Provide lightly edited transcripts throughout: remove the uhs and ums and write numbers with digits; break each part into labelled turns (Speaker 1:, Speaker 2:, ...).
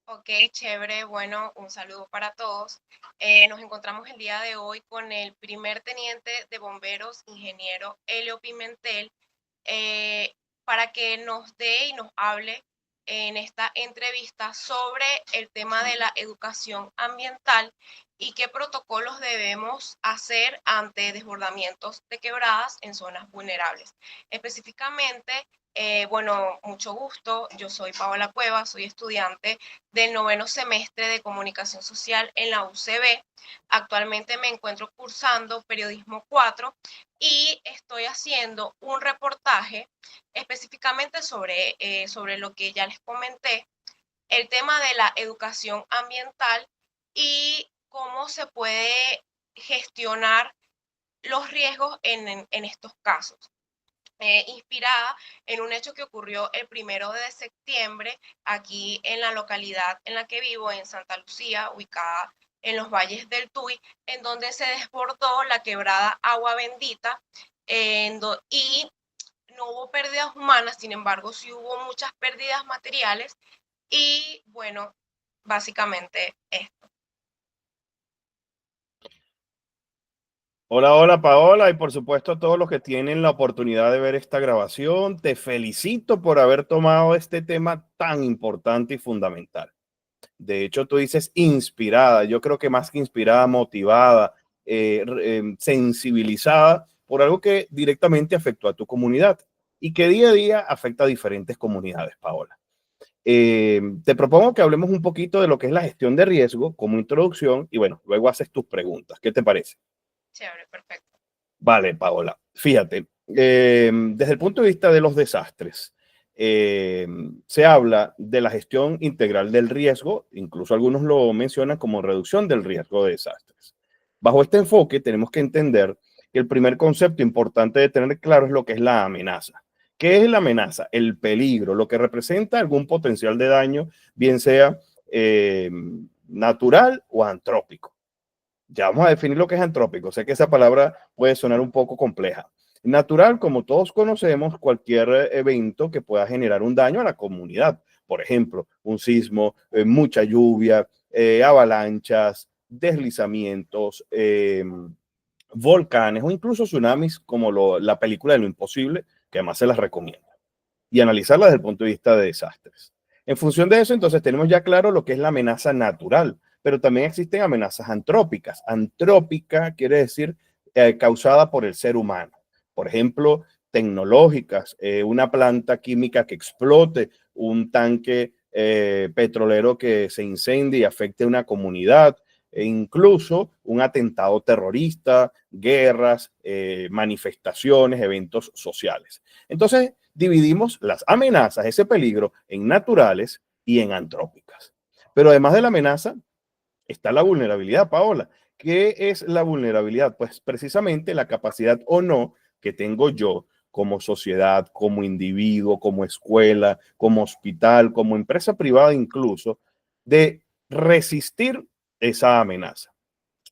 Speaker 1: Ok, chévere. Bueno, un saludo para todos. Nos encontramos el día de hoy con el primer teniente de bomberos, ingeniero Helio Pimentel, eh, para que nos dé y nos hable en esta entrevista sobre el tema de la educación ambiental y qué protocolos debemos hacer ante desbordamientos de quebradas en zonas vulnerables. Específicamente, bueno, mucho gusto. Yo soy Paola Cueva, soy estudiante del noveno semestre de Comunicación Social en la UCB. Actualmente me encuentro cursando Periodismo 4 y estoy haciendo un reportaje específicamente sobre lo que ya les comenté, el tema de la educación ambiental y cómo se puede gestionar los riesgos en estos casos. Inspirada en un hecho que ocurrió el 1 de septiembre aquí en la localidad en la que vivo, en Santa Lucía, ubicada en los valles del Tuy, en donde se desbordó la quebrada Agua Bendita y no hubo pérdidas humanas, sin embargo sí hubo muchas pérdidas materiales y bueno, básicamente esto.
Speaker 2: Hola, hola Paola, y por supuesto a todos los que tienen la oportunidad de ver esta grabación, te felicito por haber tomado este tema tan importante y fundamental. De hecho, tú dices inspirada, yo creo que más que inspirada, motivada, sensibilizada por algo que directamente afectó a tu comunidad y que día a día afecta a diferentes comunidades, Paola. Te propongo que hablemos un poquito de lo que es la gestión de riesgo como introducción y bueno, luego haces tus preguntas. ¿Qué te parece?
Speaker 1: Chévere, perfecto.
Speaker 2: Vale, Paola. Fíjate, desde el punto de vista de los desastres, eh, se habla de la gestión integral del riesgo, incluso algunos lo mencionan como reducción del riesgo de desastres. Bajo este enfoque, tenemos que entender que el primer concepto importante de tener claro es lo que es la amenaza. ¿Qué es la amenaza? El peligro, lo que representa algún potencial de daño, bien sea natural o antrópico. Ya vamos a definir lo que es antrópico. Sé que esa palabra puede sonar un poco compleja. Natural, como todos conocemos, cualquier evento que pueda generar un daño a la comunidad. Por ejemplo, un sismo, mucha lluvia, avalanchas, deslizamientos, volcanes o incluso tsunamis, como la película de Lo Imposible, que además se las recomiendo. Y analizarla desde el punto de vista de desastres. En función de eso, entonces tenemos ya claro lo que es la amenaza natural, pero también existen amenazas antrópicas. Antrópica quiere decir causada por el ser humano. Por ejemplo, tecnológicas, una planta química que explote, un tanque petrolero que se incendie y afecte a una comunidad, e incluso un atentado terrorista, guerras, manifestaciones, eventos sociales. Entonces, dividimos las amenazas, ese peligro, en naturales y en antrópicas. Pero además de la amenaza, está la vulnerabilidad, Paola. ¿Qué es la vulnerabilidad? Pues precisamente la capacidad o no que tengo yo como sociedad, como individuo, como escuela, como hospital, como empresa privada incluso, de resistir esa amenaza.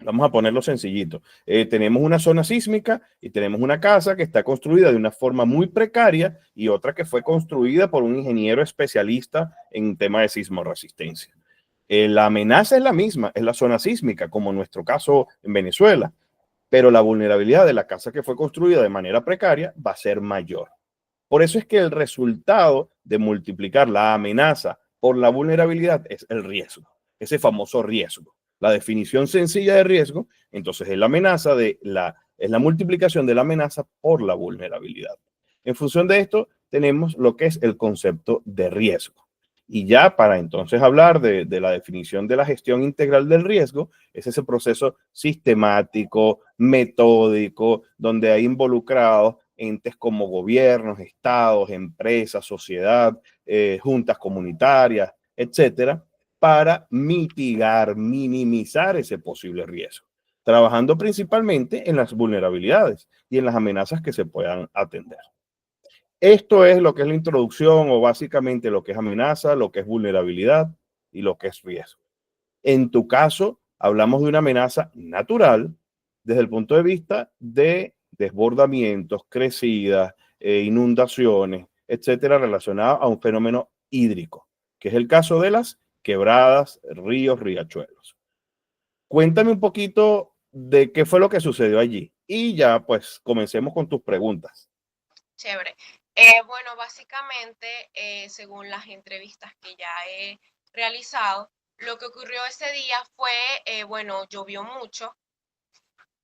Speaker 2: Vamos a ponerlo sencillito. Tenemos una zona sísmica y tenemos una casa que está construida de una forma muy precaria y otra que fue construida por un ingeniero especialista en tema de sismoresistencia. La amenaza es la misma, es la zona sísmica, como en nuestro caso en Venezuela, pero la vulnerabilidad de la casa que fue construida de manera precaria va a ser mayor. Por eso es que el resultado de multiplicar la amenaza por la vulnerabilidad es el riesgo, ese famoso riesgo. La definición sencilla de riesgo, entonces es la amenaza es la multiplicación de la amenaza por la vulnerabilidad. En función de esto, tenemos lo que es el concepto de riesgo. Y ya para entonces hablar de la definición de la gestión integral del riesgo, es ese proceso sistemático, metódico, donde hay involucrados entes como gobiernos, estados, empresas, sociedad, juntas comunitarias, etcétera, para mitigar, minimizar ese posible riesgo, trabajando principalmente en las vulnerabilidades y en las amenazas que se puedan atender. Esto es lo que es la introducción o básicamente lo que es amenaza, lo que es vulnerabilidad y lo que es riesgo. En tu caso, hablamos de una amenaza natural desde el punto de vista de desbordamientos, crecidas, inundaciones, etcétera, relacionadas a un fenómeno hídrico, que es el caso de las quebradas, ríos, riachuelos. Cuéntame un poquito de qué fue lo que sucedió allí y ya pues comencemos con tus preguntas.
Speaker 1: Chévere. Bueno, básicamente, según las entrevistas que ya he realizado, lo que ocurrió ese día fue, bueno, llovió mucho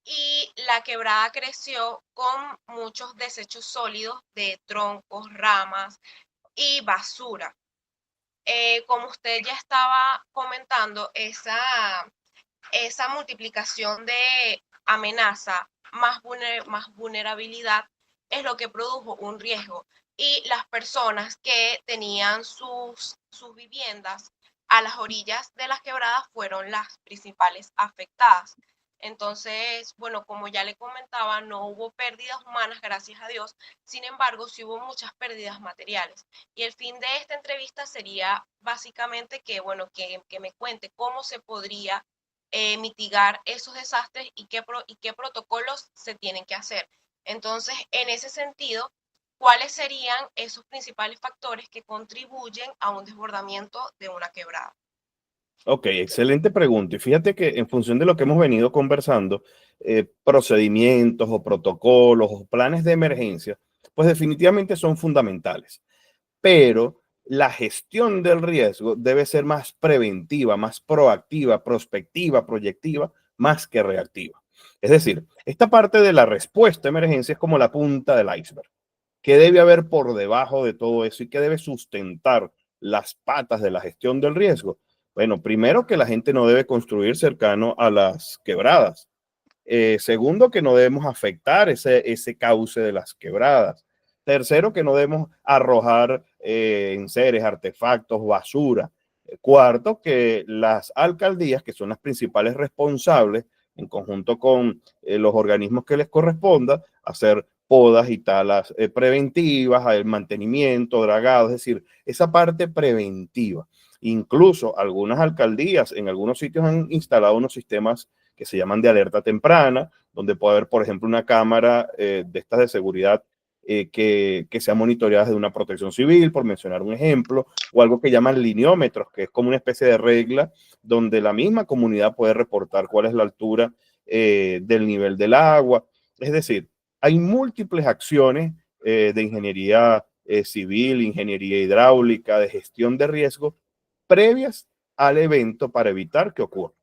Speaker 1: y la quebrada creció con muchos desechos sólidos de troncos, ramas y basura. Como usted ya estaba comentando, esa multiplicación de amenaza más vulnerabilidad es lo que produjo un riesgo. Y las personas que tenían sus viviendas a las orillas de las quebradas fueron las principales afectadas. Entonces, bueno, como ya le comentaba, no hubo pérdidas humanas, gracias a Dios. Sin embargo, sí hubo muchas pérdidas materiales. Y el fin de esta entrevista sería básicamente que, bueno, que me cuente cómo se podría mitigar esos desastres y qué protocolos se tienen que hacer. Entonces, en ese sentido, ¿cuáles serían esos principales factores que contribuyen a un desbordamiento de una quebrada?
Speaker 2: Ok, excelente pregunta. Y fíjate que en función de lo que hemos venido conversando, procedimientos o protocolos o planes de emergencia, pues definitivamente son fundamentales. Pero la gestión del riesgo debe ser más preventiva, más proactiva, prospectiva, proyectiva, más que reactiva. Es decir, esta parte de la respuesta a emergencia es como la punta del iceberg. ¿Qué debe haber por debajo de todo eso y qué debe sustentar las patas de la gestión del riesgo? Bueno, primero que la gente no debe construir cercano a las quebradas. Segundo, que no debemos afectar ese cauce de las quebradas. Tercero, que no debemos arrojar enseres, artefactos, basura. Cuarto, que las alcaldías, que son las principales responsables, en conjunto con los organismos que les corresponda, hacer podas y talas preventivas, el mantenimiento, dragado, es decir, esa parte preventiva. Incluso algunas alcaldías en algunos sitios han instalado unos sistemas que se llaman de alerta temprana, donde puede haber, por ejemplo, una cámara de estas de seguridad que sea monitoreada de una protección civil, por mencionar un ejemplo, o algo que llaman lineómetros, que es como una especie de regla donde la misma comunidad puede reportar cuál es la altura del nivel del agua. Es decir, hay múltiples acciones de ingeniería civil, ingeniería hidráulica, de gestión de riesgo previas al evento para evitar que ocurra.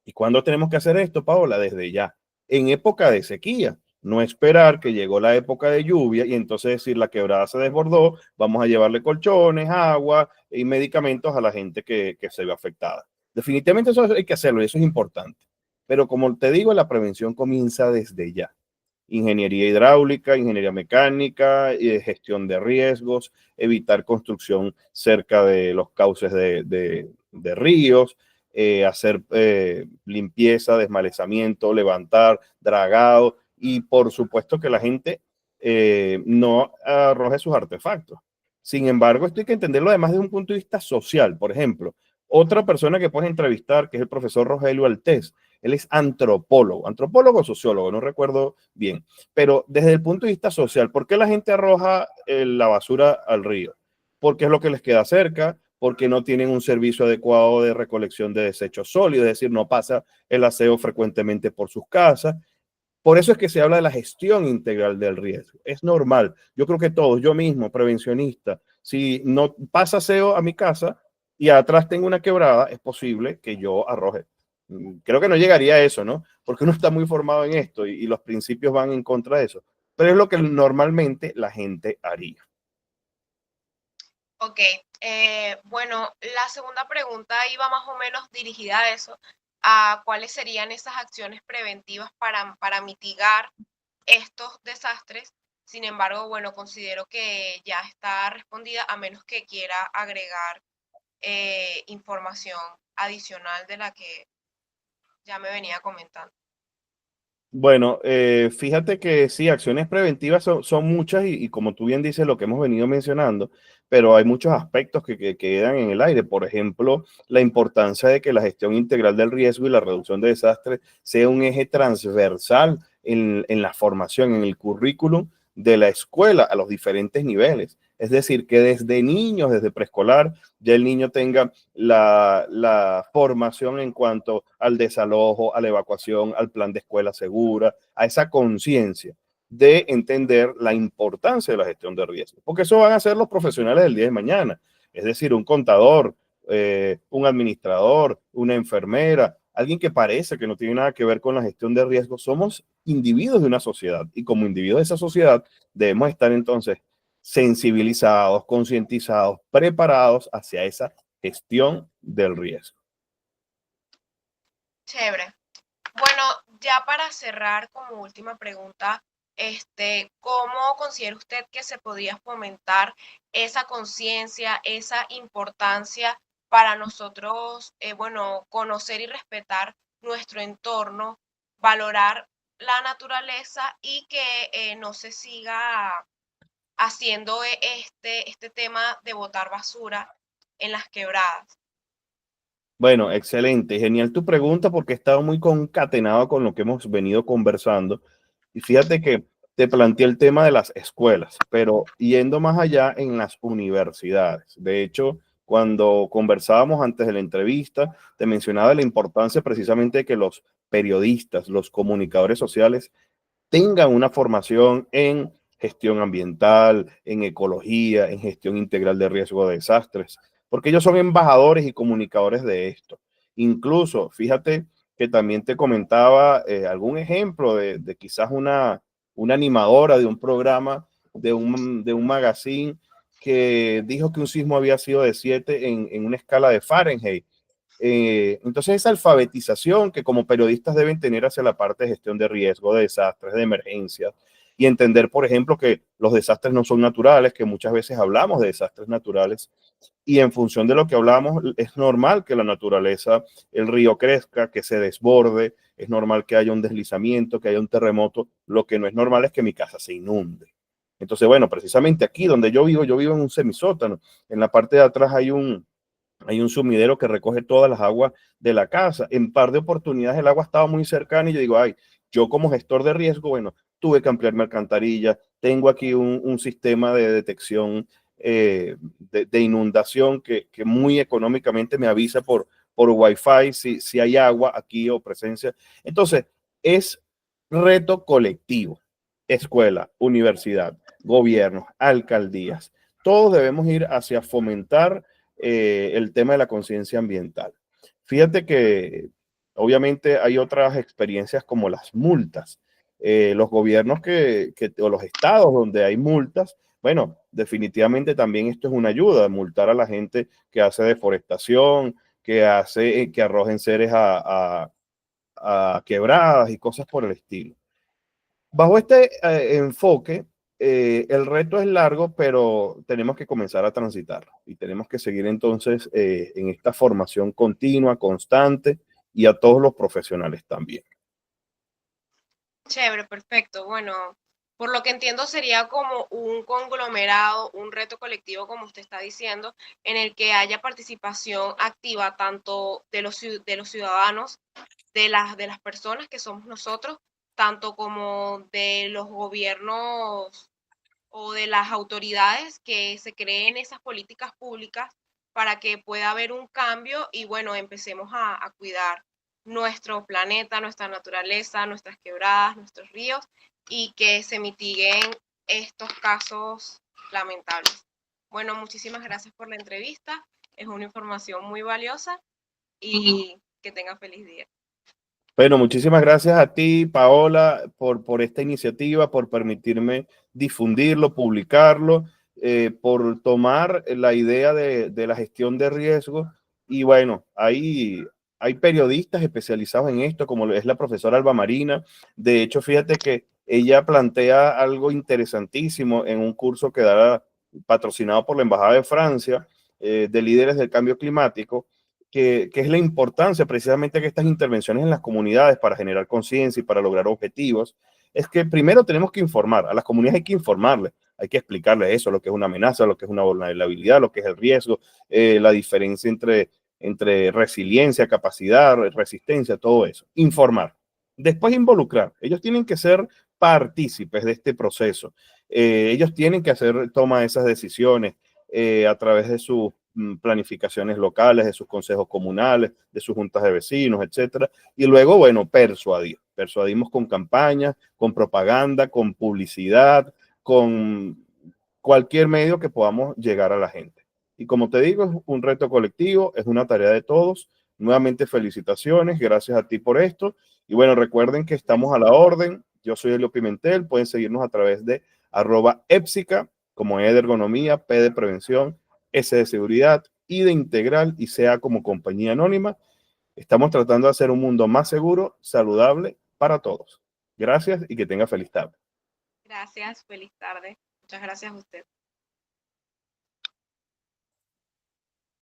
Speaker 2: ¿Y cuándo tenemos que hacer esto, Paola? Desde ya. En época de sequía. No esperar que llegó la época de lluvia y entonces decir la quebrada se desbordó, vamos a llevarle colchones, agua y medicamentos a la gente que se ve afectada. Definitivamente eso hay que hacerlo y eso es importante. Pero como te digo, la prevención comienza desde ya. Ingeniería hidráulica, ingeniería mecánica, gestión de riesgos, evitar construcción cerca de los cauces de ríos, hacer limpieza, desmalezamiento, levantar, dragado y por supuesto que la gente no arroje sus artefactos. Sin embargo, esto hay que entenderlo además desde un punto de vista social. Por ejemplo, otra persona que puedes entrevistar, que es el profesor Rogelio Altés, él es antropólogo sociólogo, no recuerdo bien, pero desde el punto de vista social, ¿por qué la gente arroja la basura al río? Porque es lo que les queda cerca, porque no tienen un servicio adecuado de recolección de desechos sólidos, es decir, no pasa el aseo frecuentemente por sus casas. Por eso es que se habla de la gestión integral del riesgo. Es normal. Yo creo que todos, yo mismo, prevencionista, si no pasa aseo a mi casa y atrás tengo una quebrada, es posible que yo arroje. Creo que no llegaría a eso, ¿no? Porque uno está muy formado en esto y los principios van en contra de eso. Pero es lo que normalmente la gente haría.
Speaker 1: Ok, bueno, la segunda pregunta iba más o menos dirigida a eso, a cuáles serían esas acciones preventivas para mitigar estos desastres. Sin embargo, bueno, considero que ya está respondida, a menos que quiera agregar información adicional de la que ya me venía comentando.
Speaker 2: Bueno, fíjate que sí, acciones preventivas son muchas y como tú bien dices, lo que hemos venido mencionando, pero hay muchos aspectos que quedan en el aire. Por ejemplo, la importancia de que la gestión integral del riesgo y la reducción de desastres sea un eje transversal en la formación, en el currículum de la escuela a los diferentes niveles. Es decir, que desde niños, desde preescolar, ya el niño tenga la formación en cuanto al desalojo, a la evacuación, al plan de escuela segura, a esa conciencia de entender la importancia de la gestión de riesgo, porque eso van a ser los profesionales del día de mañana, es decir, un contador, un administrador, una enfermera, alguien que parece que no tiene nada que ver con la gestión de riesgo. Somos individuos de una sociedad y como individuos de esa sociedad debemos estar entonces sensibilizados, concientizados, preparados hacia esa gestión del riesgo.
Speaker 1: Chévere. Bueno, ya para cerrar como última pregunta, ¿cómo considera usted que se podría fomentar esa conciencia, esa importancia para nosotros, bueno, conocer y respetar nuestro entorno, valorar la naturaleza y que no se siga haciendo este tema de botar basura en las quebradas?
Speaker 2: Bueno, excelente, genial tu pregunta porque he estado muy concatenado con lo que hemos venido conversando. Y fíjate que te planteé el tema de las escuelas, pero yendo más allá en las universidades. De hecho, cuando conversábamos antes de la entrevista, te mencionaba la importancia precisamente de que los periodistas, los comunicadores sociales, tengan una formación en gestión ambiental, en ecología, en gestión integral de riesgo de desastres, porque ellos son embajadores y comunicadores de esto. Incluso, fíjate que también te comentaba algún ejemplo de quizás una animadora de un programa, de un magazine, que dijo que un sismo había sido de 7 en una escala de Fahrenheit. Entonces, esa alfabetización que como periodistas deben tener hacia la parte de gestión de riesgo, de desastres, de emergencias, y entender, por ejemplo, que los desastres no son naturales, que muchas veces hablamos de desastres naturales, y en función de lo que hablamos, es normal que la naturaleza, el río crezca, que se desborde, es normal que haya un deslizamiento, que haya un terremoto, lo que no es normal es que mi casa se inunde. Entonces, bueno, precisamente aquí donde yo vivo en un semisótano, en la parte de atrás hay un sumidero que recoge todas las aguas de la casa. En par de oportunidades el agua estaba muy cercana y yo digo, ay, yo como gestor de riesgo, bueno, tuve que ampliar mi alcantarilla, tengo aquí un sistema de detección de inundación que muy económicamente me avisa por Wi-Fi si hay agua aquí o presencia. Entonces, es reto colectivo, escuela, universidad, gobierno, alcaldías. Todos debemos ir hacia fomentar el tema de la conciencia ambiental. Fíjate que obviamente hay otras experiencias como las multas. Los gobiernos o los estados donde hay multas, bueno, definitivamente también esto es una ayuda, multar a la gente que hace deforestación, que arrojen seres a quebradas y cosas por el estilo. Bajo este enfoque, el reto es largo, pero tenemos que comenzar a transitarlo y tenemos que seguir entonces en esta formación continua, constante y a todos los profesionales también.
Speaker 1: Chévere, perfecto. Bueno, por lo que entiendo sería como un conglomerado, un reto colectivo, como usted está diciendo, en el que haya participación activa tanto de los ciudadanos, de las personas que somos nosotros, tanto como de los gobiernos o de las autoridades, que se creen esas políticas públicas para que pueda haber un cambio y bueno, empecemos a cuidar nuestro planeta, nuestra naturaleza, nuestras quebradas, nuestros ríos y que se mitiguen estos casos lamentables. Bueno, muchísimas gracias por la entrevista. Es una información muy valiosa y que tenga feliz día.
Speaker 2: Bueno, muchísimas gracias a ti, Paola, por esta iniciativa, por permitirme difundirlo, publicarlo, por tomar la idea de la gestión de riesgo. Y bueno, hay periodistas especializados en esto, como es la profesora Alba Marina. De hecho, fíjate que ella plantea algo interesantísimo en un curso que dará patrocinado por la Embajada de Francia, de líderes del cambio climático, que es la importancia precisamente de estas intervenciones en las comunidades para generar conciencia y para lograr objetivos, es que primero tenemos que informar, a las comunidades hay que informarles, hay que explicarles eso, lo que es una amenaza, lo que es una vulnerabilidad, lo que es el riesgo, la diferencia entre resiliencia, capacidad, resistencia, todo eso. Informar. Después involucrar. Ellos tienen que ser partícipes de este proceso. ellos tienen que hacer, toma esas decisiones a través de sus planificaciones locales, de sus consejos comunales, de sus juntas de vecinos, etcétera. Y luego, bueno, persuadir. Persuadimos con campañas, con propaganda, con publicidad, con cualquier medio que podamos llegar a la gente. Y como te digo, es un reto colectivo, es una tarea de todos. Nuevamente, felicitaciones, gracias a ti por esto. Y bueno, recuerden que estamos a la orden. Yo soy Elio Pimentel, pueden seguirnos a través de @epsica, como E de ergonomía, P de prevención, S de seguridad, I de integral y sea como compañía anónima. Estamos tratando de hacer un mundo más seguro, saludable para todos. Gracias y que tenga feliz tarde.
Speaker 1: Gracias, feliz tarde. Muchas gracias a usted.